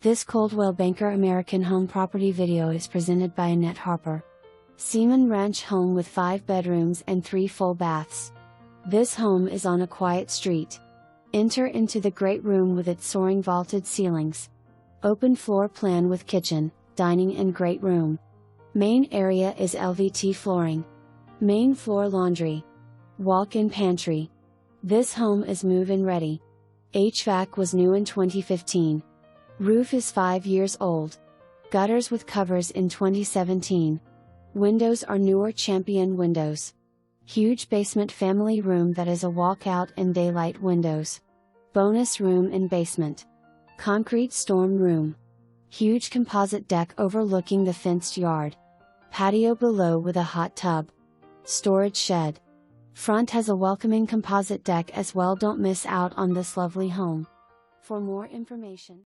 This Coldwell Banker American Home property video is presented by Annette Harper. SEAMAN Ranch home with 5 bedrooms and 3 full baths. This home is on a quiet street. Enter into the great room with its soaring vaulted ceilings. Open floor plan with kitchen, dining and great room. Main area is LVT flooring. Main floor laundry. Walk-in pantry. This home is move-in ready. HVAC was new in 2015. Roof is 5 years old. Gutters with covers in 2017. Windows are newer Champion windows. Huge basement family room that is a walkout and daylight windows. Bonus room in basement. Concrete storm room. Huge composite deck overlooking the fenced yard. Patio below with a hot tub. Storage shed. Front has a welcoming composite deck as well. Don't miss out on this lovely home. For more information.